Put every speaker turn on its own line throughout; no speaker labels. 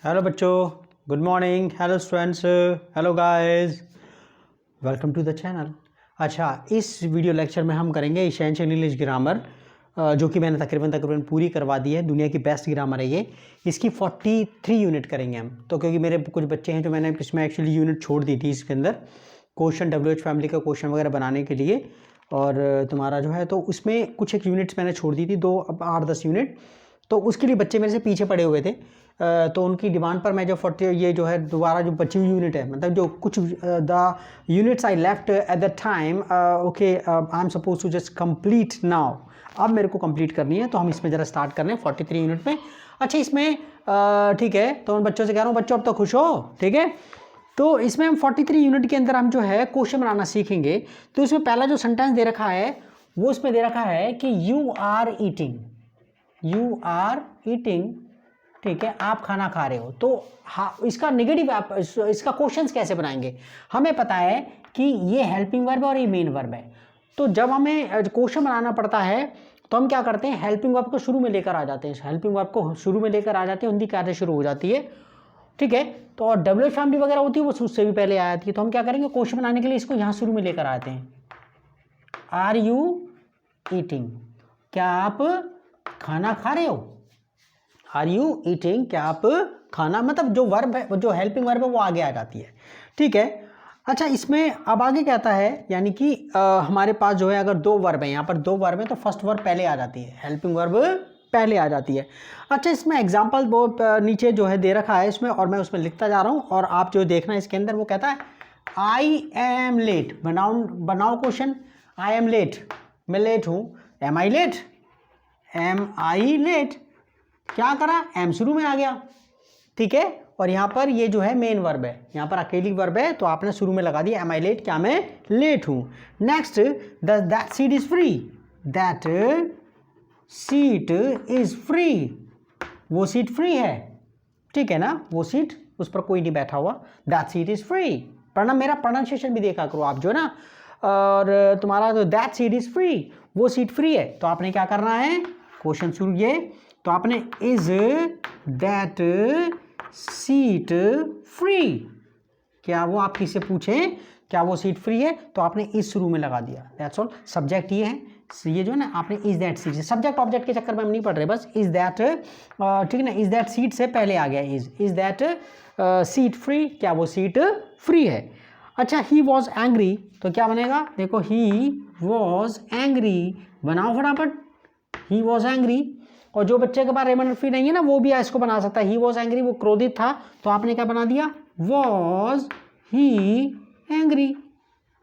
Hello बच्चों, good morning, hello students, hello guys, welcome to the channel. अच्छा, इस video lecture में हम करेंगे एसेंशियल इंग्लिश ग्रामर, जो कि मैंने तकरीबन पूरी करवा दी है। दुनिया की बेस्ट ग्रामर है ये। इसकी 43 यूनिट करेंगे हम। तो क्योंकि मेरे कुछ बच्चे हैं जो मैंने इसमें एक्चुअली यूनिट छोड़ दी थी इसके अंदर, क्वेश्चन WH फैमिली का क्वेश्चन वगैरह बनाने के लिए, और तुम्हारा जो है तो उसमें कुछ एक यूनिट्स मैंने छोड़ दी थी, 8-10 यूनिट। तो उसके लिए बच्चे मेरे से पीछे पड़े हुए थे, तो उनकी डिमांड पर मैं जो 40 ये जो है दोबारा जो बची हुई यूनिट है, मतलब जो कुछ the units I left at the time, okay, I am suppose to just complete now. अब मेरे को कंप्लीट करनी है, तो हम इसमें ज़रा स्टार्ट कर रहे हैं 43 यूनिट में। अच्छा, इसमें ठीक है, तो उन बच्चों से कह रहा हूँ, बच्चों अब तो खुश हो, ठीक है। तो इसमें हम 43 यूनिट के अंदर हम जो है क्वेश्चन बनाना सीखेंगे। तो इसमें पहला जो सेंटेंस दे रखा है वो इसमें दे रखा है कि you are eating, you are eating, ठीक है, आप खाना खा रहे हो। तो हाँ, इसका नेगेटिव आप इसका क्वेश्चंस कैसे बनाएंगे? हमें पता है कि ये हेल्पिंग वर्ब है और ये मेन वर्ब है। तो जब हमें क्वेश्चन बनाना पड़ता है तो हम क्या करते हैं, हेल्पिंग वर्ब को शुरू में लेकर आ जाते हैं। हेल्पिंग वर्ब को शुरू में लेकर आ जाते हैं, हिंदी कार्य शुरू हो जाती है, ठीक है। तो और WH फैमिली वगैरह होती है वो उससे भी पहले आ जाती है। तो हम क्या करेंगे, क्वेश्चन बनाने के लिए इसको यहाँ शुरू में लेकर आते हैं। आर यू ईटिंग, क्या आप खाना खा रहे हो? आर यू ईटिंग, क्या आप खाना, मतलब जो वर्ब है, जो हेल्पिंग वर्ब है वो आगे आ जाती है, ठीक है। अच्छा, इसमें अब आगे क्या आता है, यानी कि हमारे पास जो है अगर दो वर्ब है, यहाँ पर दो वर्ब है, तो फर्स्ट वर्ब पहले आ जाती है, हेल्पिंग वर्ब पहले आ जाती है। अच्छा, इसमें एग्जाम्पल वो नीचे जो है दे रखा है इसमें, और मैं उसमें लिखता जा रहा हूँ, और आप जो देखना है इसके अंदर, वो कहता है आई एम लेट। बनाओ क्वेश्चन। आई एम लेट, मैं लेट हूँ। Am I late, am I late, क्या करा, एम शुरू में आ गया, ठीक है। और यहाँ पर ये जो है मेन वर्ब है, यहाँ पर अकेली वर्ब है, तो आपने शुरू में लगा दिया एम आई लेट, क्या मैं लेट हूँ। Next, that seat is free, that seat is free, वो सीट फ्री है, ठीक है ना, वो सीट, उस पर कोई नहीं बैठा हुआ। दैट सीट इज फ्री, पढ़ना, मेरा प्रोनाउंसिएशन भी देखा करो आप जो है ना। और तुम्हारा जो दैट सीट इज फ्री, वो सीट फ्री है, तो आपने क्या करना है, क्वेश्चन शुरू ये, तो आपने इज दैट सीट फ्री, क्या वो आप किससे पूछें क्या वो सीट फ्री है, तो आपने इज शुरू में लगा दिया। That's all. सब्जेक्ट ये है, ये जो है ना, आपने is that seat, subject object के चक्कर में हम नहीं पढ़ रहे, बस इज दैट, ठीक है ना, इज दैट सीट से पहले आ गया इज दैट सीट फ्री, क्या वो सीट फ्री है। अच्छा, ही वॉज एंग्री, तो क्या बनेगा, देखो, ही वॉज एंग्री, बनाओ फटाफट, ही वॉज एंग्री। और जो बच्चे के पास रेमन फ्री नहीं है ना, वो भी इसको बना सकता है। ही वॉज एंग्री, वो क्रोधित था, तो आपने क्या बना दिया, वॉज ही एंग्री,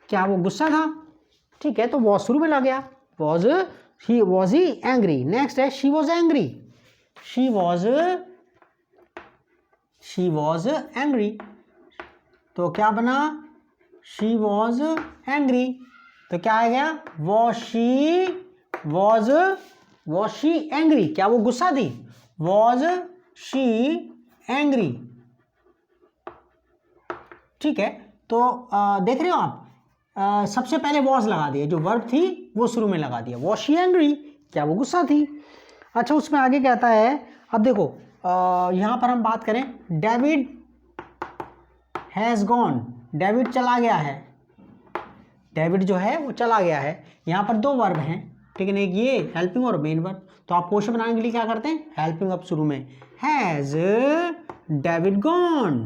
क्या वो गुस्सा था, ठीक है, तो वॉज शुरू में लग गया, वॉज ही एंग्री। नेक्स्ट है she was angry, she was angry, तो क्या बना, शी वॉज एंग्री, तो क्या आ गया, वॉज शी एंग्री, क्या वो गुस्सा थी, वॉज शी एंग्री, ठीक है। तो देख रहे हो आप, सबसे पहले वॉज लगा दिया, जो वर्ब थी वो शुरू में लगा दिया, वॉज शी एंग्री, क्या वो गुस्सा थी। अच्छा, उसमें आगे कहता है, अब देखो, यहां पर हम बात करें, डेविड हैज गॉन, डेविड चला गया है, डेविड जो है वो चला गया है। यहाँ पर दो वर्ब हैं, ठीक है ना, एक ये हेल्पिंग और मेन वर्ब। तो आप क्वेश्चन बनाने के लिए क्या करते हैं, हेल्पिंग वर्ब शुरू में, हैज डेविड गॉन,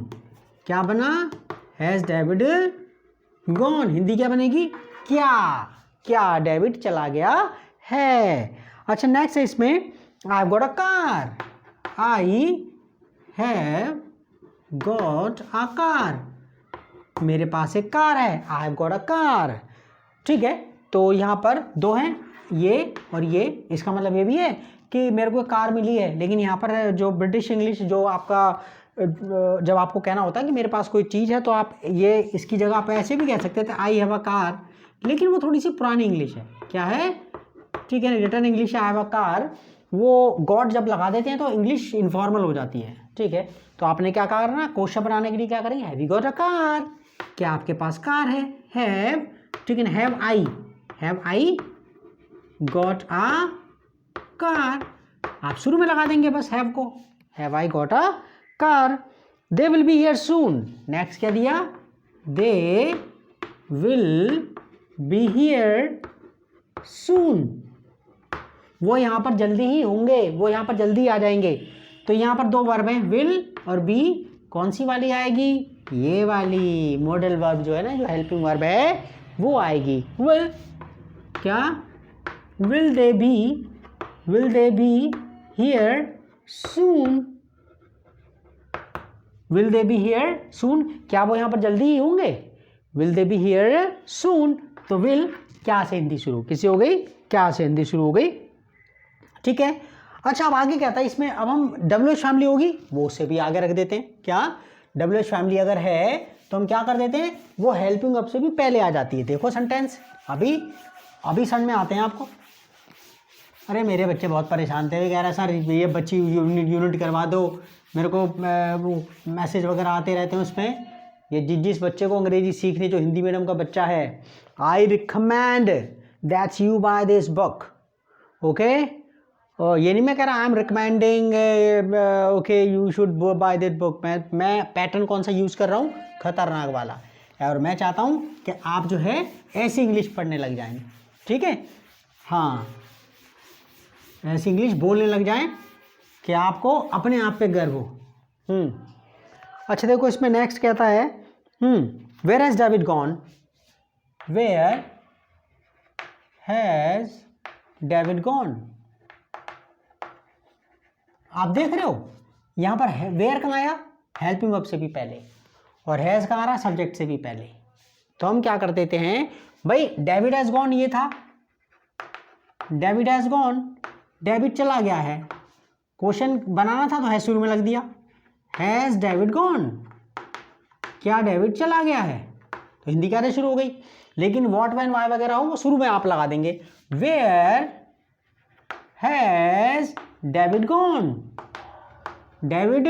क्या बना, हैज डेविड गॉन, हिंदी क्या बनेगी, क्या डेविड चला गया है। अच्छा, नेक्स्ट है इसमें, I have got a car, I have got a car, मेरे पास एक कार है, I have got a car, ठीक है। तो यहाँ पर दो हैं, ये और ये, इसका मतलब ये भी है कि मेरे को कार मिली है। लेकिन यहाँ पर जो ब्रिटिश इंग्लिश, जो आपका जब आपको कहना होता है कि मेरे पास कोई चीज़ है, तो आप ये इसकी जगह आप ऐसे भी कह सकते थे, आई हैव अ कार, लेकिन वो थोड़ी सी पुरानी इंग्लिश है, क्या है, ठीक है, रिटर्न इंग्लिश है आई हैव अ कार, वो गॉड जब लगा देते हैं तो इंग्लिश इनफॉर्मल हो जाती है, ठीक है। तो आपने क्या करना, क्वेश्चन बनाने के लिए क्या करेंगे, have you got a car, क्या आपके पास कार है, हैव, ठीक है ना, have I got a car, आप शुरू में लगा देंगे बस हैव को, have I got a car, they will be here soon. Next क्या दिया, दे विल बी हियर सून, वो यहाँ पर जल्दी ही होंगे, वो यहाँ पर जल्दी आ जाएंगे। तो यहाँ पर दो वर्ब हैं, विल और बी, कौन सी वाली आएगी, ये वाली मॉडल वर्ब जो है ना, जो हेल्पिंग वर्ब है वो आएगी। विल, क्या, will they be here soon, will they be here soon, क्या वो यहाँ पर जल्दी ही होंगे, will they be here soon. तो विल क्या से हिंदी शुरू, किसी हो गई, क्या से हिंदी शुरू हो गई, ठीक है। अच्छा अब आगे क्या था इसमें, अब हम WH फैमिली होगी वो उससे भी आगे रख देते हैं। क्या, WH फैमिली अगर है तो हम क्या कर देते हैं, वो हेल्पिंग वर्ब से भी पहले आ जाती है। देखो सेंटेंस, अभी समझ में आते हैं आपको। अरे मेरे बच्चे बहुत परेशान थे, कह रहा सर ये बच्ची यूनिट करवा दो, मेरे को वो मैसेज वगैरह आते रहते हैं उसमें। ये जिस बच्चे को अंग्रेजी सीखनी, जो हिंदी मीडियम का बच्चा है, I recommend that's you buy this book, okay. ये नहीं मैं कह रहा I am recommending okay you should buy this book, मैं पैटर्न कौन सा यूज़ कर रहा हूँ, खतरनाक वाला, और मैं चाहता हूँ कि आप जो है ऐसी इंग्लिश पढ़ने लग जाएं, ठीक है, हाँ ऐसी इंग्लिश बोलने लग जाएं कि आपको अपने आप पे गर्व हो। अच्छा देखो इसमें नेक्स्ट कहता है, where has David gone, where has David gone. आप देख रहे हो यहाँ पर वेयर कहाँ आया, हेल्पिंग वर्ब से भी पहले, और हैज़ कहाँ आ रहा, सब्जेक्ट से भी पहले। तो हम क्या कर देते हैं भाई, डेविड हैज़ गॉन ये था, डेविड हैज़ गॉन, डेविड चला गया है, क्वेश्चन बनाना था तो है शुरू में लग दिया, हैज़ डेविड गॉन, क्या डेविड चला गया है, तो हिंदी क्या शुरू हो गई। लेकिन व्हाट व्हेन व्हाई वगैरह हो वो शुरू में आप लगा देंगे, where has David gone, David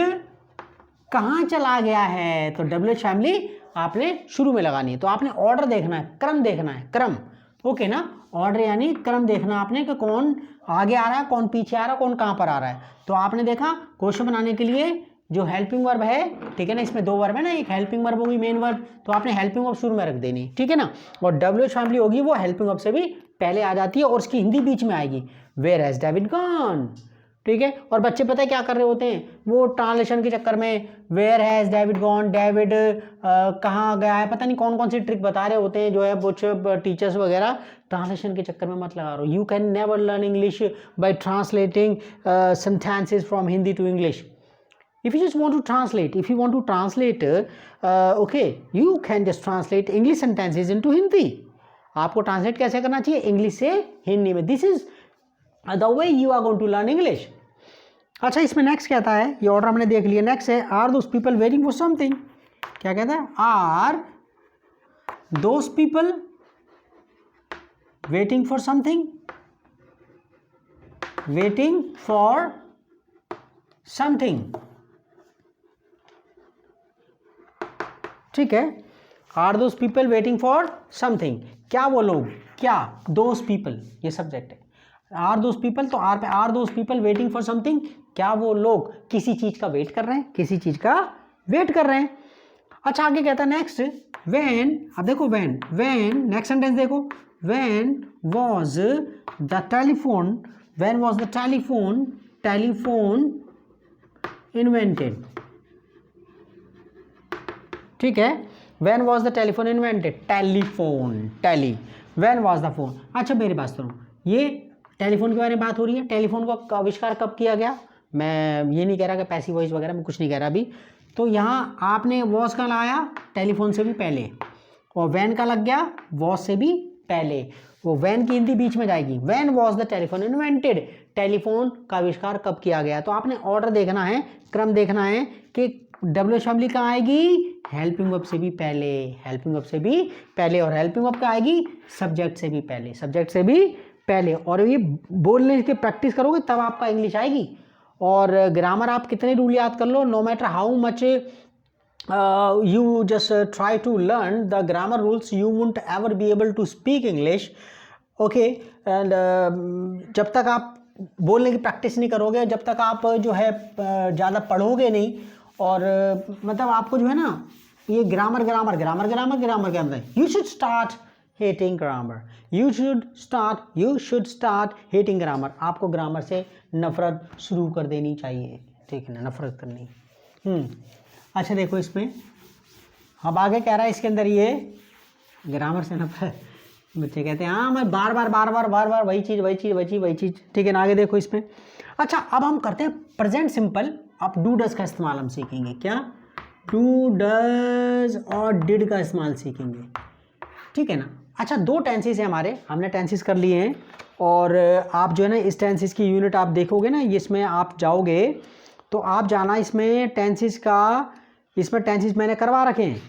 कहाँ चला गया है, तो WH फैमिली आपने शुरू में लगानी है। तो आपने ऑर्डर देखना है, क्रम देखना है, क्रम, ओके ना, ऑर्डर यानी क्रम देखना आपने कि कौन आगे आ रहा है, कौन पीछे आ रहा है, कौन कहाँ पर आ रहा है। तो आपने देखा क्वेश्चन बनाने के लिए जो हेल्पिंग वर्ब है, ठीक है ना, इसमें दो वर्ब है ना, एक हेल्पिंग वर्ब होगी मेन वर्ब, तो आपने हेल्पिंग वर्ब शुरू में रख देनी, ठीक है ना। और WH फैमिली होगी वो हेल्पिंग वर्ब से भी पहले आ जाती है और उसकी हिंदी बीच में आएगी, वेयर हैज़ डेविड गॉन, ठीक है। और बच्चे पता है क्या कर रहे होते हैं, वो ट्रांसलेशन के चक्कर में where has David gone, David कहाँ गया है, पता नहीं कौन कौन सी ट्रिक बता रहे होते हैं, जो है कुछ टीचर्स वगैरह, ट्रांसलेशन के चक्कर में मत लगा रहो। You can never learn English by translating sentences from Hindi to English. If you just want to translate, okay, you can just translate English sentences into Hindi. आपको ट्रांसलेट कैसे करना चाहिए, इंग्लिश से हिंदी में, this is the way you are going to learn English. अच्छा इसमें next कहता है, ये ऑर्डर हमने देख लिया, नेक्स्ट है are those people waiting for something. क्या कहता है, are those people waiting for something, waiting for something, ठीक है। Are those people waiting for something, क्या वो लोग, क्या, दोस पीपल ये सब्जेक्ट है, आर दोस पीपल, तो आर पे are those people waiting for something, क्या वो लोग किसी चीज का वेट कर रहे हैं, किसी चीज का वेट कर रहे हैं। अच्छा आगे कहता है नेक्स्ट, व्हेन, अब देखो व्हेन, नेक्स्ट सेंटेंस देखो, when was the telephone, when was the telephone invented, ठीक है। When was the telephone invented, telephone, when was the phone. अच्छा मेरी बात सुनो, ये टेलीफोन के बारे में बात हो रही है, टेलीफोन का आविष्कार कब किया गया, मैं ये नहीं कह रहा कि पैसिव वॉइस वगैरह में कुछ नहीं कह रहा अभी। तो यहाँ आपने वॉज का लगाया टेलीफोन से भी पहले, और वैन का लग गया वॉज से भी पहले, वो वैन की हिंदी बीच में जाएगी, when was the telephone invented, telephone का आविष्कार कब किया गया। तो आपने ऑर्डर देखना है, क्रम देखना है कि WH फैमिली कहाँ आएगी, हेल्पिंग वर्ब से भी पहले, हेल्पिंग वर्ब से भी पहले, और हेल्पिंग वर्ब का आएगी सब्जेक्ट से भी पहले, सब्जेक्ट से भी पहले। और ये बोलने की प्रैक्टिस करोगे तब आपका इंग्लिश आएगी। और ग्रामर आप कितने रूल याद कर लो, no matter how much you just try to learn the grammar rules, you won't ever be able to speak English, okay, and जब तक आप बोलने की प्रैक्टिस नहीं करोगे, जब तक आप जो है ज़्यादा पढ़ोगे नहीं और मतलब आपको जो है ना ये grammar grammar grammar grammar grammar के अंदर you should start hating grammar, you should start hating grammar. आपको ग्रामर से नफरत शुरू कर देनी चाहिए, ठीक है ना, नफरत करनी। अच्छा देखो इसमें अब आगे कह रहा है इसके अंदर ये ग्रामर से नफरत, बच्चे कहते हैं हाँ मैं बार बार वही चीज़, ठीक है ना। आगे देखो इसमें, अच्छा अब हम करते हैं प्रेजेंट सिंपल। अब डू डज का इस्तेमाल हम सीखेंगे, क्या डू डज और डिड का इस्तेमाल सीखेंगे, ठीक है ना। अच्छा दो टेंसेस है हमारे, हमने टेंसेस कर लिए हैं और आप जो है ना इस टेंसेस की यूनिट आप देखोगे ना, इसमें आप जाओगे तो आप जाना इसमें टेंसेस का, इसमें टेंसेस मैंने करवा रखे हैं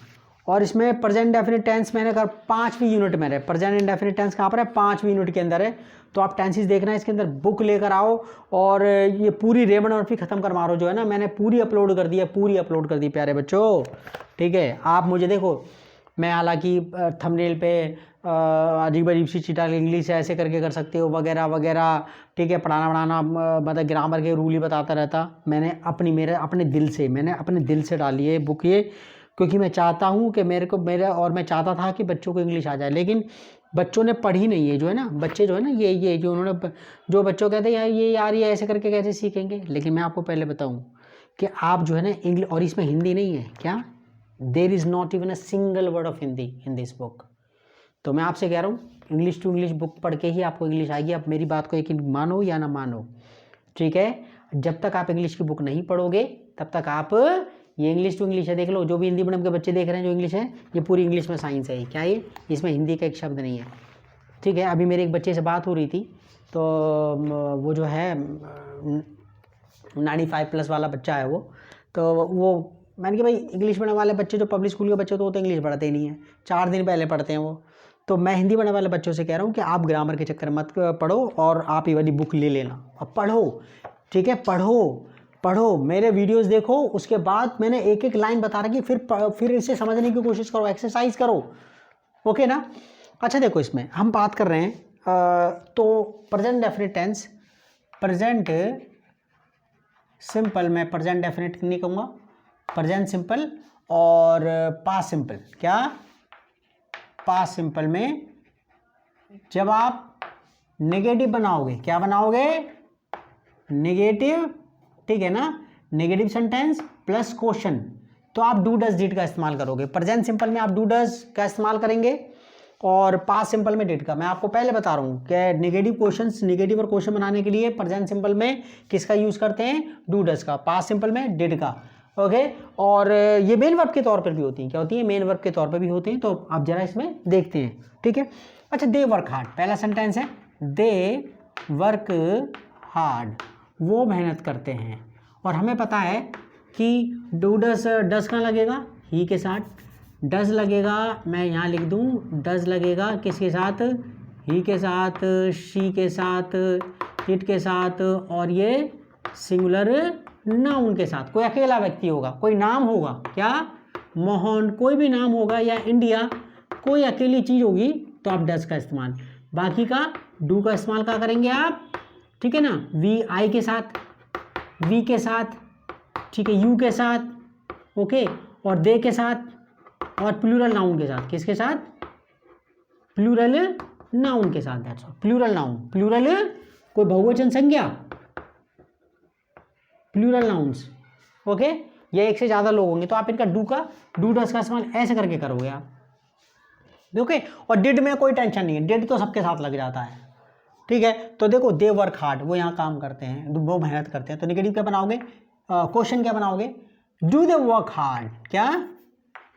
और इसमें प्रेजेंट डेफिनिट टेंस मैंने कर 5वीं यूनिट में है। प्रेजेंट इंडेफिनिट टेंस कहाँ पर है, 5वीं यूनिट के अंदर है। तो आप टेंसेस देखना है इसके अंदर, बुक लेकर आओ और ये पूरी रेमंड मर्फी ख़त्म कर मारो, जो है ना मैंने पूरी अपलोड कर दी है, पूरी अपलोड कर दी प्यारे बच्चों, ठीक है। आप मुझे देखो, मैं हालांकि थंबनेल पे अजीब अजीब सी चीटा इंग्लिश ऐसे करके कर सकते हो वगैरह वगैरह, ठीक है, पढ़ाना पढ़ाना मतलब ग्रामर के रूल ही बताता रहता। मैंने अपने दिल से डाली है बुक ये, क्योंकि मैं चाहता हूँ कि मैं चाहता था कि बच्चों को इंग्लिश आ जाए, लेकिन बच्चों ने पढ़ी नहीं है, जो है ना बच्चे जो है ना ये जो उन्होंने जो बच्चों कहते हैं यार ये ऐसे करके कैसे सीखेंगे। लेकिन मैं आपको पहले बताऊँ कि आप जो है ना इंग्लिश, और इसमें हिंदी नहीं है, क्या there is not even a single word of Hindi in this book. तो मैं आपसे कह रहा हूँ इंग्लिश टू इंग्लिश बुक पढ़ के ही आपको इंग्लिश आएगी। आप मेरी बात को यकीन मानो या ना मानो, ठीक है। जब तक आप इंग्लिश की बुक नहीं पढ़ोगे तब तक आप, ये इंग्लिश टू इंग्लिश है, देख लो जो भी हिंदी मीडियम के बच्चे देख रहे हैं जो इंग्लिश है, ये पूरी इंग्लिश में साइंस है, क्या ये, इसमें हिंदी का एक शब्द नहीं है, ठीक है। अभी मेरे एक बच्चे से बात हो रही थी, तो वो जो है 95+ वाला बच्चा है वो, तो वो मैंने कि भाई इंग्लिश मीडियम वाले बच्चे जो पब्लिक स्कूल के बच्चे तो वो तो इंग्लिश पढ़ते ही नहीं है, 4 दिन पहले पढ़ते हैं वो। तो मैं हिंदी पढ़ने वाले बच्चों से कह रहा हूँ कि आप ग्रामर के चक्कर मत पढ़ो और आप ये वाली बुक ले लेना और पढ़ो, ठीक है, पढ़ो मेरे वीडियोस देखो, उसके बाद मैंने एक एक लाइन बता रखी, फिर इसे समझने की कोशिश करो, एक्सरसाइज करो, ओके ना। अच्छा देखो इसमें हम बात कर रहे हैं तो present definite tense, present simple, मैं प्रेजेंट डेफिनिट नहीं कहूँगा, प्रेजेंट सिंपल और पास्ट सिंपल। क्या पास्ट सिंपल में जब आप नेगेटिव बनाओगे, क्या बनाओगे, नेगेटिव, ठीक है ना, नेगेटिव सेंटेंस प्लस क्वेश्चन, तो आप डू डज डिड का इस्तेमाल करोगे। प्रेजेंट सिंपल में आप डू डज का इस्तेमाल करेंगे और पास्ट सिंपल में डिड का। मैं आपको पहले बता रहा हूँ कि नेगेटिव और क्वेश्चन बनाने के लिए प्रेजेंट सिंपल में किसका यूज़ करते हैं, डू डज का, पास्ट सिंपल में डिड का, ओके। और ये मेन वर्ब के तौर पर भी होती हैं, क्या होती है, मेन वर्ब के तौर पर भी होती हैं। तो आप जरा इसमें देखते हैं, ठीक है। अच्छा दे वर्क हार्ड, पहला सेंटेंस है दे वर्क हार्ड, वो मेहनत करते हैं। और हमें पता है कि डू डज का लगेगा ही के साथ, डज लगेगा, मैं यहाँ लिख दूँ डज लगेगा किसके साथ, ही के साथ, शी के साथ, इट के साथ, और ये सिंगुलर नाउन के साथ। कोई अकेला व्यक्ति होगा, कोई नाम होगा, क्या मोहन, कोई भी नाम होगा, या इंडिया, कोई अकेली चीज़ होगी, तो आप डज का इस्तेमाल। बाकी का डू का इस्तेमाल क्या करेंगे आप, ठीक है ना, वी आई के साथ, वी के साथ, ठीक है, यू के साथ, ओके, और दे के साथ, और प्लूरल नाउन के साथ, किसके साथ, प्लूरल नाउन के साथ, that's all. Plural noun, plural कोई बहुवचन संज्ञा, प्लूरल नाउन्स, ओके। ये एक से ज़्यादा लोग होंगे तो आप इनका डू डज का इस्तेमाल ऐसे करके करोगे आप, ओके। और डिड में कोई टेंशन नहीं है, डिड तो सबके साथ लग जाता है, ठीक है। तो देखो दे वर्क हार्ड, वो यहाँ काम करते हैं, वो मेहनत करते हैं, तो नेगेटिव क्या बनाओगे, क्वेश्चन क्या बनाओगे, डू दे वर्क हार्ड, क्या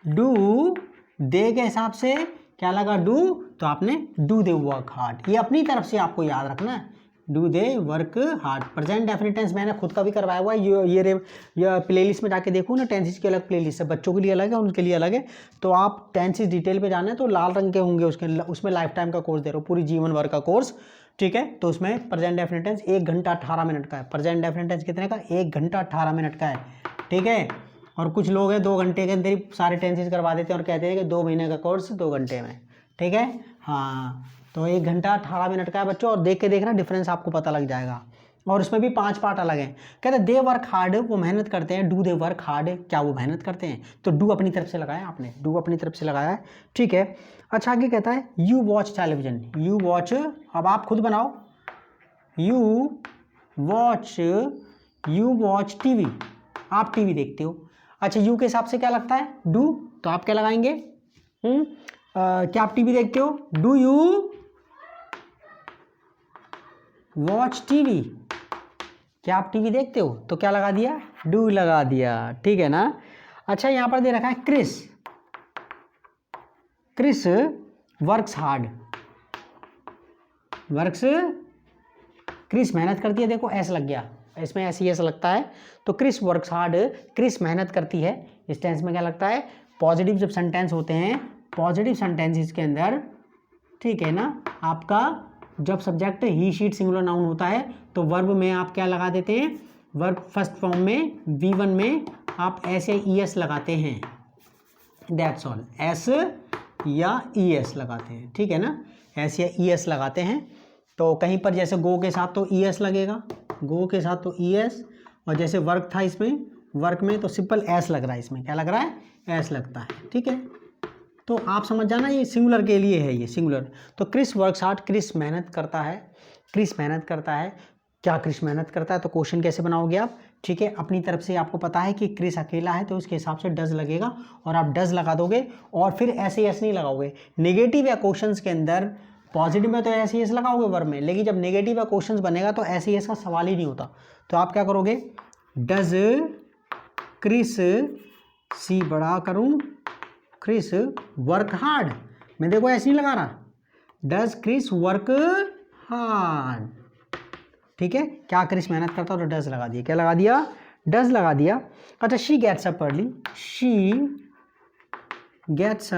डू दे के हिसाब से क्या लगा डू, तो आपने डू दे वर्क हार्ड, ये अपनी तरफ से आपको याद रखना है, do they work hard. Present definite tense मैंने खुद का भी करवाया हुआ है, ये प्लेलिस्ट में जाके देखो ना, टेंसेस की अलग प्लेलिस्ट है, बच्चों के लिए अलग है, उनके लिए अलग है। तो आप टेंसेस डिटेल पे जाना है तो लाल रंग के होंगे उसमें लाइफ टाइम का कोर्स दे रहे हो, पूरी जीवन भर का कोर्स, ठीक है। तो उसमें प्रेजेंट डेफिनिट टेंस 1 घंटा 18 मिनट का है, प्रेजेंट डेफिनिट टेंस कितने का, 1 घंटा 18 मिनट का है, ठीक है। और कुछ लोग हैं 2 घंटे के अंदर ही सारे टेंसेस करवा देते हैं और कहते हैं कि 2 महीने का कोर्स 2 घंटे में, ठीक है। हाँ तो 1 घंटा 18 मिनट का है बच्चों, और देख के देखना डिफरेंस आपको पता लग जाएगा, और उसमें भी 5 पार्ट अलग हैं। कहते हैं दे वर्क हार्ड, वो मेहनत करते हैं। डू दे वर्क हार्ड, क्या वो मेहनत करते हैं? तो डू अपनी तरफ से लगाया आपने, डू अपनी तरफ से लगाया है, ठीक है। अच्छा आगे कहता है you watch television, you watch, अब आप खुद बनाओ, यू वॉच टीवी, आप टीवी देखते हो। अच्छा यू के हिसाब से क्या लगता है? डू, तो आप क्या लगाएंगे? क्या आप टीवी देखते हो? डू यू वॉच टीवी, क्या आप टीवी देखते हो? तो क्या लगा दिया? डू लगा दिया, ठीक है ना। अच्छा यहाँ पर दे रखा है क्रिस वर्क्स हार्ड, क्रिस मेहनत करती है, देखो एस लग गया, इसमें ऐसे ही एस लगता है। तो क्रिस वर्क्स हार्ड, क्रिस मेहनत करती है। इस टेंस में क्या लगता है? पॉजिटिव जब सेंटेंस होते हैं, पॉजिटिव सेंटेंसेस के अंदर, ठीक है ना, आपका जब सब्जेक्ट ही शीट सिंगुलर नाउन होता है तो वर्ब में आप क्या लगा देते हैं? वर्ब फर्स्ट फॉर्म में V1 में आप ऐसे ES लगाते हैं, दैट्स ऑल, एस या ES लगाते हैं, ठीक है ना, एस या ES लगाते हैं। तो कहीं पर जैसे गो के साथ तो ES लगेगा, गो के साथ तो ES, और जैसे वर्क था इसमें, वर्क में तो सिंपल एस लग रहा है, इसमें क्या लग रहा है? एस लगता है, ठीक है। तो आप समझ जाना ये सिंगुलर के लिए है, ये सिंगुलर। तो क्रिस वर्क्स हार्ड, क्रिस मेहनत करता है, क्रिस मेहनत करता है। क्या क्रिस मेहनत करता है? तो क्वेश्चन कैसे बनाओगे आप? ठीक है, अपनी तरफ से आपको पता है कि क्रिस अकेला है तो उसके हिसाब से डज लगेगा और आप डज लगा दोगे और फिर ऐसे एस नहीं लगाओगे। नेगेटिव या क्वेश्चंस के अंदर पॉजिटिव में तो ऐसे एस लगाओगे वर्ब में, लेकिन जब नेगेटिव या क्वेश्चंस बनेगा तो ऐसे एस का सवाल ही नहीं होता। तो आप क्या करोगे? डज क्रिस, सी बड़ा करूं, क्रिस वर्क हार्ड, मैं देखो ऐसे नहीं लगा रहा, डज क्रिस वर्क हार्ड, ठीक है। क्या क्रिस मेहनत करता है? तो डज लगा दिया, क्या लगा दिया? डज लगा दिया। अच्छा she gets up early, she gets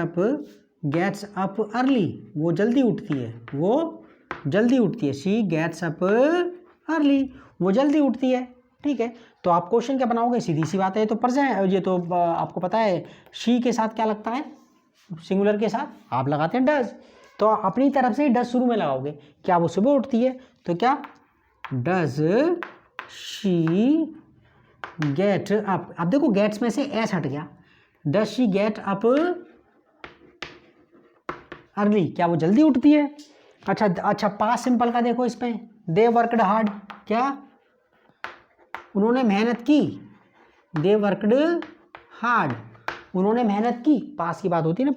up early, वो जल्दी उठती है, वो जल्दी उठती है। शी गेट्स अप अर्ली, वो जल्दी उठती है, ठीक है। तो आप क्वेश्चन क्या बनाओगे? सीधी सी बात है, तो ये तो आपको पता है शी के साथ क्या लगता है? सिंगुलर के साथ आप लगाते हैं डज, तो अपनी तरफ से डज शुरू में लगाओगे। क्या वो सुबह उठती है? तो क्या डज शी गेट अप, अब देखो गेट्स में से एस हट गया, does she get up early, क्या वो जल्दी उठती है? अच्छा पास्ट सिंपल का देखो इसमें, दे वर्कड हार्ड, क्या उन्होंने मेहनत की? दे वर्कड हार्ड, उन्होंने मेहनत की। पास्ट की बात होती है ना,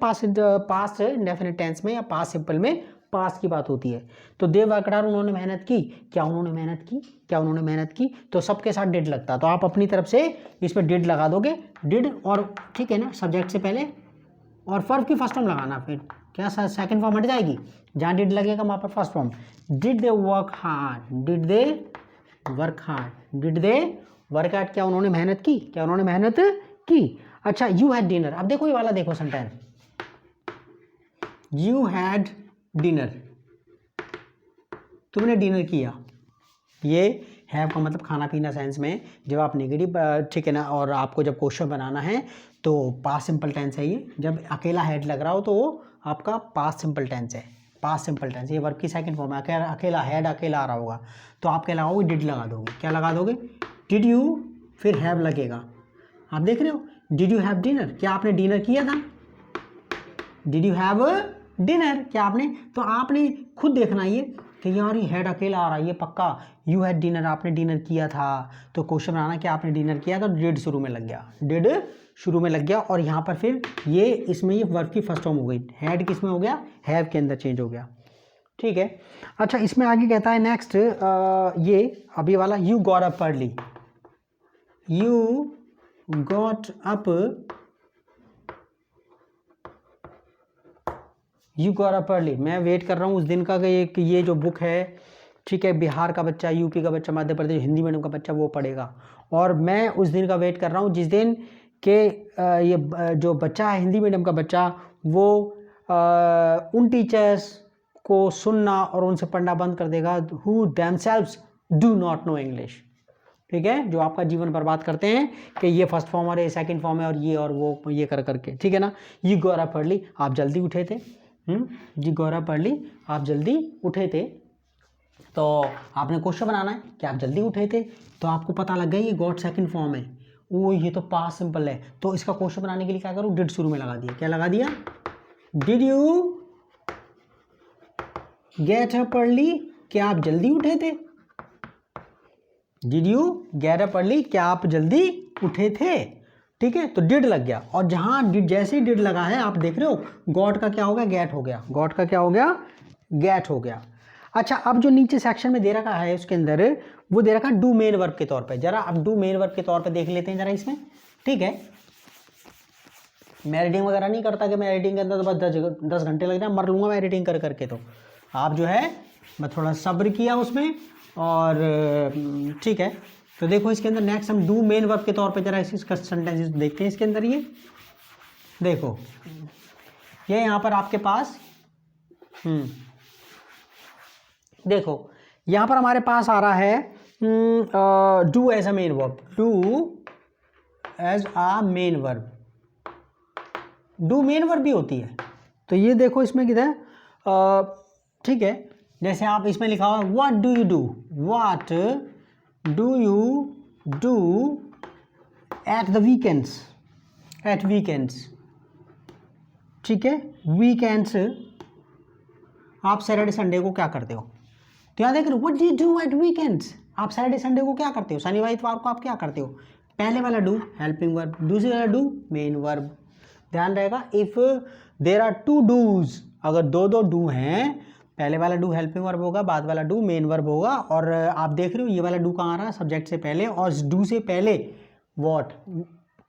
पास्ट इंडेफिनिट टेंस में या पास्ट सिंपल में पास्ट की बात होती है। तो दे वर्कड हार्ड, उन्होंने मेहनत की, क्या उन्होंने मेहनत की? क्या उन्होंने मेहनत की? तो सबके साथ डिड लगता है, तो आप अपनी तरफ से इसमें डिड लगा दोगे, डिड, और ठीक है ना, सब्जेक्ट से पहले और वर्ब की फर्स्ट फॉर्म लगाना, फिर क्या सेकंड फॉर्म हट जाएगी, जहाँ डिड लगेगा वहाँ पर first form. Did they work hard, did they work hard, did they work hard, क्या उन्होंने मेहनत की? क्या उन्होंने मेहनत की? अच्छा यू हैड डिनर, अब देखो ये वाला देखो सेंटेंस, यू हैड डिनर, तुमने डिनर किया। ये हैव का मतलब खाना पीना सेंस में, जब आप नेगेटिव, ठीक है ना, और आपको जब क्वेश्चन बनाना है तो पास्ट सिंपल टेंस है ये। जब अकेला हैड लग रहा हो तो वो आपका पास्ट सिंपल टेंस है, पास्ट सिंपल टेंस, ये वर्ब की सेकंड फॉर्म है। अकेला हैड अकेला आ रहा होगा तो आप क्या लगाओगे? डिड लगा दोगे, क्या लगा दोगे? डिड यू, फिर हैव लगेगा। आप देख रहे हो, डिड यू हैव डिनर, क्या आपने डिनर किया था? डिड यू हैव डिनर, क्या आपने, तो आपने खुद देखना ये कि यार ये हैड अकेला आ रहा है, ये पक्का यू हैड डिनर, आपने डिनर किया था। तो क्वेश्चन बनाना कि आपने डिनर किया, तो डिड शुरू में लग गया, डिड शुरू में लग गया, और यहाँ पर फिर ये इसमें ये वर्ब की फर्स्ट फॉर्म हो गई, हैड किस में हो गया? हैव के अंदर चेंज हो गया, ठीक है। अच्छा इसमें आगे कहता है नेक्स्ट, ये अभी वाला, you got up early, you got up, you got up early, मैं वेट कर रहा हूँ उस दिन का कि ये जो बुक है, ठीक है, बिहार का बच्चा, यूपी का बच्चा, मध्य प्रदेश हिंदी मीडियम का बच्चा वो पढ़ेगा, और मैं उस दिन का वेट कर रहा हूँ जिस दिन के ये जो बच्चा है हिंदी मीडियम का बच्चा, वो उन टीचर्स को सुनना और उनसे पढ़ना बंद कर देगा who themselves do not know English, ठीक है, जो आपका जीवन बर्बाद करते हैं कि ये फर्स्ट फॉर्म और ये सेकंड फॉर्म है और ये और वो ये कर करके, ठीक है ना। यू गॉट अप अर्ली, आप जल्दी उठे थे, जी गौरव अर्ली, आप जल्दी उठे थे, तो आपने क्वेश्चन बनाना है कि आप जल्दी उठे थे, तो आपको पता लग गया ये गॉट सेकंड फॉर्म है, वो ये तो पास्ट सिंपल है। तो इसका क्वेश्चन बनाने के लिए क्या करूँ, डिड शुरू में लगा दिया। क्या लगा दिया, did you get up early, क्या आप जल्दी उठे थे। Did you get up early, क्या आप जल्दी उठे थे। ठीक है, तो डिड लग गया, और जहां डिड, जैसे ही डिड लगा है आप देख रहे हो गॉट का क्या हो गया, गेट हो गया। गॉट का क्या हो गया, गेट हो गया। अच्छा, अब जो नीचे सेक्शन में दे रखा है उसके अंदर वो दे रखा है डू मेन वर्ब के तौर पे। जरा अब डू मेन वर्ब के तौर पे देख लेते हैं जरा इसमें। ठीक है, मैं एडिटिंग वगैरह नहीं करता कि मैं एडिटिंग के अंदर तो बस 10 घंटे लग जाए, मर लूँगा मैं एडिटिंग कर करके। तो आप जो है मैं थोड़ा सब्र किया उसमें, और ठीक है। तो देखो इसके अंदर नेक्स्ट हम डू मेन वर्ब के तौर पे जरा इसका सेंटेंसेस देखते हैं। इसके अंदर ये देखो, ये यहाँ पर आपके पास देखो यहाँ पर हमारे पास आ रहा है do as a main verb, do as a main verb. Do main verb भी होती है। तो ये देखो इसमें किधर, ठीक है, जैसे आप इसमें लिखा हुआ what do you do, what do you do at the weekends, at weekends. ठीक है, वीकेंड्स आप सैटरडे संडे को क्या करते हो। तो यहाँ देख रहे हो what do you do eight weekends, आप सैटरडे संडे को क्या करते हो, शनिवार इतवार को आप क्या करते हो। पहले वाला डू हेल्पिंग वर्ब, दूसरे वाला डू मेन वर्ब। ध्यान रहेगा, if there are two do's, अगर दो दो डू हैं, पहले वाला डू हेल्पिंग वर्ब होगा, बाद वाला डू मेन वर्ब होगा। और आप देख रहे हो ये वाला डू कहाँ आ रहा है, सब्जेक्ट से पहले, और डू से पहले व्हाट,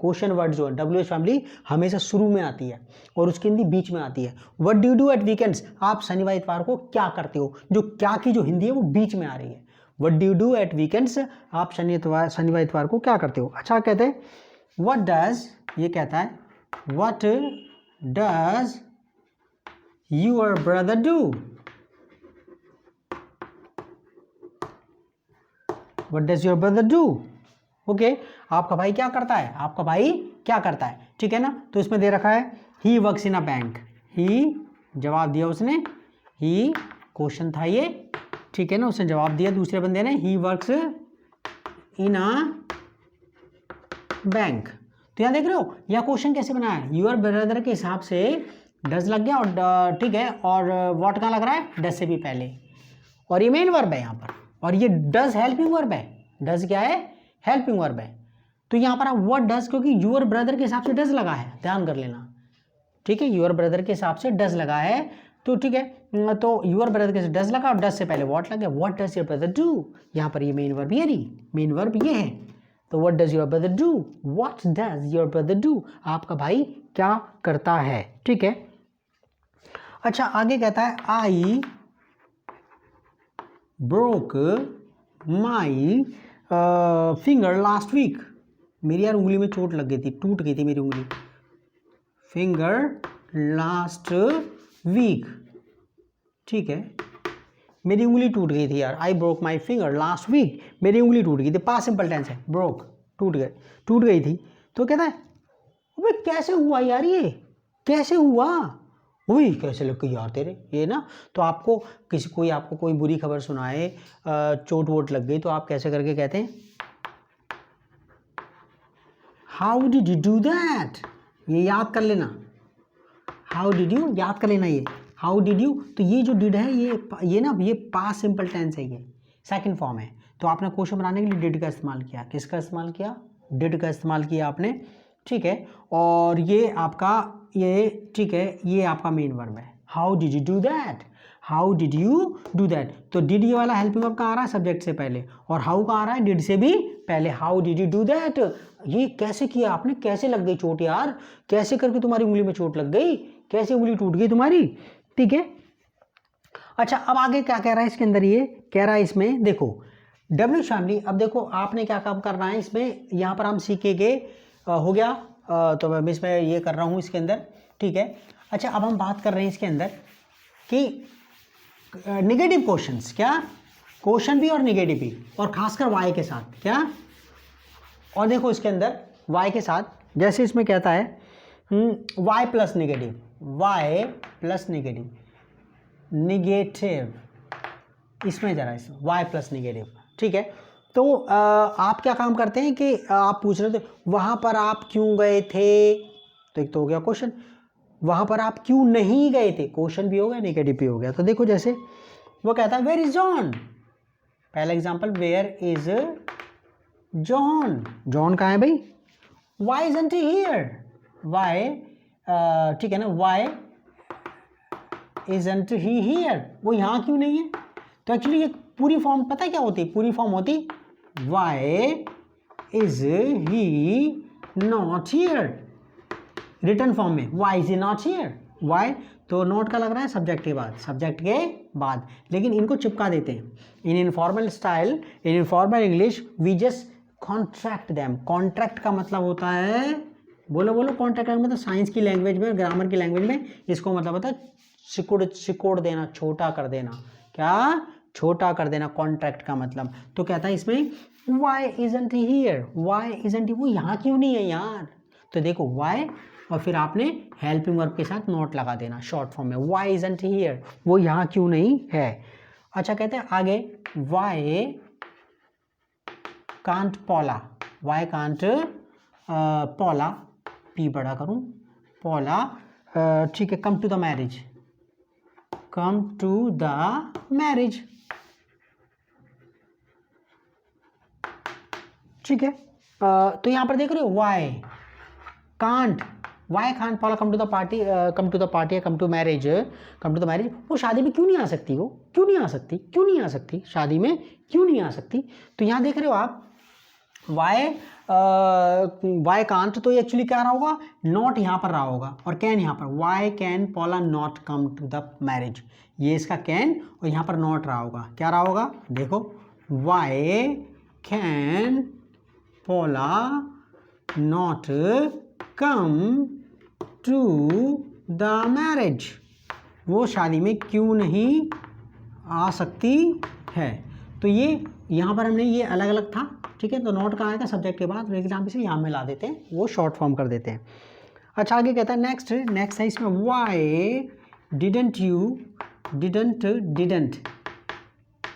क्वेश्चन वर्ड जो है WH फैमिली हमेशा शुरू में आती है और उसकी हिंदी बीच में आती है। What do you do eight weekends, आप शनिवार इतवार को क्या करते हो, जो क्या की जो हिंदी है वो बीच में आ रही है। What do you do eight weekends, आप शनिवार इतवार को क्या करते हो। अच्छा, कहते हैं व्हाट डज, ये कहता है what does your brother do, what does your brother do. Okay, आपका भाई क्या करता है, आपका भाई क्या करता है। ठीक है ना, तो इसमें दे रखा है he works in a bank, ही जवाब दिया उसने, ही क्वेश्चन था ये। ठीक है ना, उसने जवाब दिया दूसरे बंदे ने, he works in a bank. तो यहाँ देख रहे हो यह क्वेश्चन कैसे बना है, यूर ब्रदर के हिसाब से डज लग गया, और ठीक है, और व्हाट कहाँ लग रहा है, डज से भी पहले, और ये मेन वर्ब है यहाँ पर, और ये डज हेल्पिंग वर्ब है। डज क्या है, हेल्पिंग वर्ब है। तो यहाँ पर आप व्हाट डज, क्योंकि यूर ब्रदर के हिसाब से डज लगा है, ध्यान कर लेना। ठीक है, यूर ब्रदर के हिसाब से डज लगा है, तो ठीक है, तो यूर ब्रदर के डज लगा और डज से पहले व्हाट लग गया, what does your brother do. यहाँ पर ये मेन वर्ब ये रही, मेन वर्ब ये है। तो what does your brother do, what does your brother do, आपका भाई क्या करता है। ठीक है, अच्छा आगे कहता है I broke my finger last week, मेरी यार उंगली में चोट लग गई थी, टूट गई थी मेरी उंगली। फिंगर लास्ट वीक, ठीक है, मेरी उंगली टूट गई थी यार, I broke my finger last week, मेरी उंगली टूट गई थी, पास्ट सिंपल टेंस है, ब्रोक टूट गई थी। तो कहता है अबे कैसे हुआ यार, ये कैसे हुआ, वही कैसे लग गई यार तेरे, ये ना। तो आपको आपको कोई बुरी खबर सुनाए, चोट वोट लग गई, तो आप कैसे करके कहते हैं, how did you do that, ये याद कर लेना, हाउ डिड यू याद कर लेना, ये हाउ डिड यू। तो ये जो डिड है ये ना, ये पास्ट सिंपल टेंस है, ये सेकंड फॉर्म है। तो आपने क्वेश्चन बनाने के लिए डिड का इस्तेमाल किया, किसका इस्तेमाल किया, डिड का इस्तेमाल किया आपने। ठीक है, और ये आपका ये, ठीक है, ये आपका मेन वर्ब है, how did you do that, how did you do that. तो डिड ये वाला हेल्पिंग वर्ब कहाँ आ रहा है, सब्जेक्ट से पहले, और हाउ कहाँ आ रहा है, डिड से भी पहले। How did you do that, ये कैसे किया आपने, कैसे लग गई चोट यार, कैसे करके तुम्हारी उंगली में चोट लग गई, कैसे उंगली टूट गई तुम्हारी। ठीक है, अच्छा अब आगे क्या कह रहा है इसके अंदर, ये कह रहा है इसमें देखो डब्ल्यू फैमिली। अब देखो आपने क्या काम करना है इसमें, यहाँ पर हम सीखेंगे, हो गया, तो मैं इसमें ये कर रहा हूँ इसके अंदर। ठीक है, अच्छा अब हम बात कर रहे हैं इसके अंदर कि निगेटिव क्वेश्चंस, क्या क्वेश्चन भी और निगेटिव भी, और खासकर वाई के साथ, क्या। और देखो इसके अंदर वाई के साथ, जैसे इसमें कहता है why plus negative, why plus negative, negative, इसमें ज़रा इसमें y प्लस निगेटिव, ठीक है। तो आप क्या काम करते हैं कि आप पूछ रहे थे वहाँ पर आप क्यों गए थे, तो एक तो हो गया क्वेश्चन, वहाँ पर आप क्यों नहीं गए थे, क्वेश्चन भी हो गया नेगेटिव भी हो गया। तो देखो जैसे वो कहता है वेयर इज जॉन, पहला example where is John, John कहाँ है भाई, why isn't he here, why, ठीक है ना, वाई इजंट ही हियर, वो यहाँ क्यों नहीं है। तो एक्चुअली ये पूरी फॉर्म पता है क्या होती है, पूरी फॉर्म होती why is he not here, return form में why is he not here, why तो नॉट का लग रहा है सब्जेक्ट के बाद, सब्जेक्ट के बाद, लेकिन इनको चिपका देते हैं in informal style, in informal English we just contract them. Contract का मतलब होता है, बोलो बोलो, कॉन्ट्रैक्ट का मतलब साइंस की लैंग्वेज में, ग्रामर की लैंग्वेज में इसको मतलब होता है सिकोड़ देना, छोटा कर देना, क्या छोटा कर देना, कॉन्ट्रैक्ट का मतलब। तो कहता है इसमें why isn't he here, why isn't, वो यहाँ क्यों नहीं है यार। तो देखो वाई और फिर आपने हेल्पिंग वर्ब के साथ नॉट लगा देना शॉर्ट फॉर्म में, वाई इजंट हियर, वो यहाँ क्यों नहीं है। अच्छा कहते हैं आगे why can't Paula, why can't Paula, P बड़ा करूं, पॉला, ठीक है, come to the marriage, come to the marriage, ठीक है। तो यहां पर देख रहे हो why can't, why can't Paula come to the party, come to the party, come to marriage, come to the marriage, वो शादी में क्यों नहीं आ सकती, वो क्यों नहीं आ सकती, क्यों नहीं आ सकती, शादी में क्यों नहीं आ सकती। तो यहां देख रहे हो आप वाई कांट, तो एक्चुअली क्या रहा होगा, नॉट यहाँ पर रहा होगा और कैन यहाँ पर, why can Paula not come to the marriage, ये इसका कैन और यहाँ पर नॉट रहा होगा, क्या रहा होगा, देखो why can Paula not come to the marriage, वो शादी में क्यों नहीं आ सकती है। तो ये यहाँ पर हमने ये अलग अलग था, ठीक है। तो नोट कहाँ आएगा सब्जेक्ट के बाद, एग्जाम्पल से यहाँ में ला देते हैं, वो शॉर्ट फॉर्म कर देते हैं। अच्छा आगे कहता है नेक्स्ट है इसमें वाई डिडंट यू, डिडंट,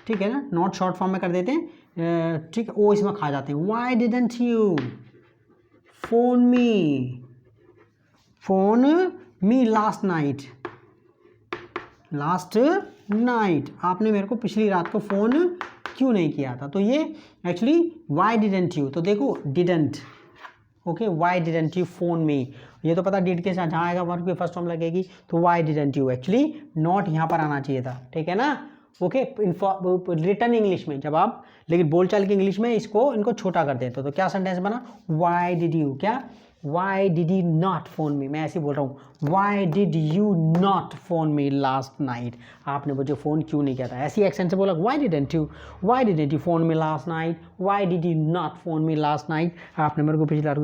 ठीक है ना, नॉट शॉर्ट फॉर्म में कर देते हैं, ठीक है, वो इसमें खा जाते हैं। Y didn't you phone me last night, आपने मेरे को पिछली रात को फ़ोन क्यों नहीं किया था। तो ये एक्चुअली वाई डिडंट यू, तो देखो didn't, okay, why didn't you phone me, ये तो पता डिड के साथ जहाँ आएगा वर्ब की फर्स्ट फॉर्म लगेगी, तो Y didn't you, actually not यहाँ पर आना चाहिए था, ठीक है ना, ओके। रिटर्न इंग्लिश में जब आप, लेकिन बोलचाल की इंग्लिश में इनको छोटा कर देते हो, तो क्या सेंटेंस बना, वाई डिड यू, क्या why did you not phone me, मैं ऐसे बोल रहा हूँ why did you not phone me last night, आपने मुझे फ़ोन क्यों नहीं किया था, ऐसी एक्सेंट से बोला Y didn't you phone me last night, Y did you not phone me last night, आपने मेरे को पिछली रात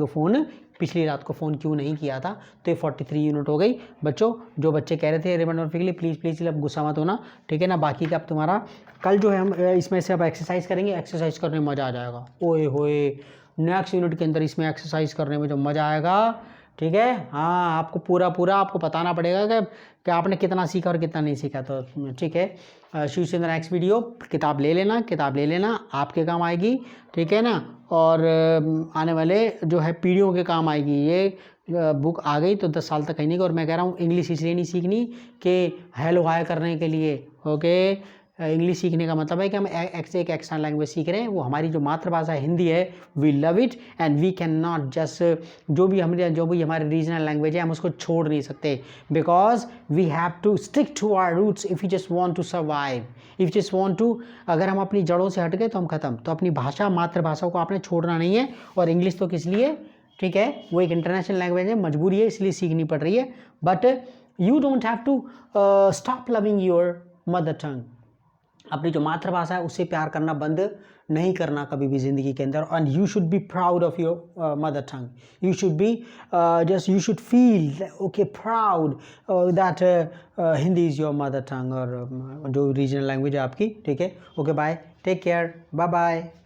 को फ़ोन क्यों नहीं किया था। तो ये 43 यूनिट हो गई बच्चों। जो बच्चे कह रहे थे रिमेंबर के लिए प्लीज़ अब गुस्सा मत होना, ठीक है ना। बाकी का अब तुम्हारा कल जो है हम इसमें से अब एक्सरसाइज करेंगे, एक्सरसाइज करने में मज़ा आ जाएगा, ओए होए, नेक्स्ट यूनिट के अंदर इसमें एक्सरसाइज करने में जो मज़ा आएगा, ठीक है। हाँ, आपको पूरा आपको बताना पड़ेगा कि आपने कितना सीखा और कितना नहीं सीखा, तो ठीक है। शिव नेक्स्ट वीडियो किताब ले लेना, आपके काम आएगी, ठीक है ना। और आने वाले जो है पीढ़ियों के काम आएगी, ये बुक आ गई तो 10 साल तक कहीं नहीं। और मैं कह रहा हूँ इंग्लिश इसलिए नहीं सीखनी कि हेलो हाय करने के लिए, ओके। इंग्लिश सीखने का मतलब है कि हम एक एक्स्ट्रा लैंग्वेज सीख रहे हैं, वो हमारी जो मातृभाषा हिंदी है, we love it and we can not just जो भी हमारी रीजनल लैंग्वेज है हम उसको छोड़ नहीं सकते, because we have to stick to our roots if you just want to survive, if just want to, अगर हम अपनी जड़ों से हट गए तो हम खत्म। तो अपनी भाषा मातृभाषा को आपने छोड़ना नहीं है। और इंग्लिश तो किस लिए, ठीक है, वो एक इंटरनेशनल लैंग्वेज है, मजबूरी है इसलिए सीखनी पड़ रही है, but you don't have to stop loving your mother tongue. अपनी जो मातृभाषा है उससे प्यार करना बंद नहीं करना कभी भी ज़िंदगी के अंदर। And you should be proud of your mother tongue, you should be just you should feel okay proud that Hindi is your mother tongue, और जो रीजनल लैंग्वेज है आपकी, ठीक है। Okay bye, take care, bye bye.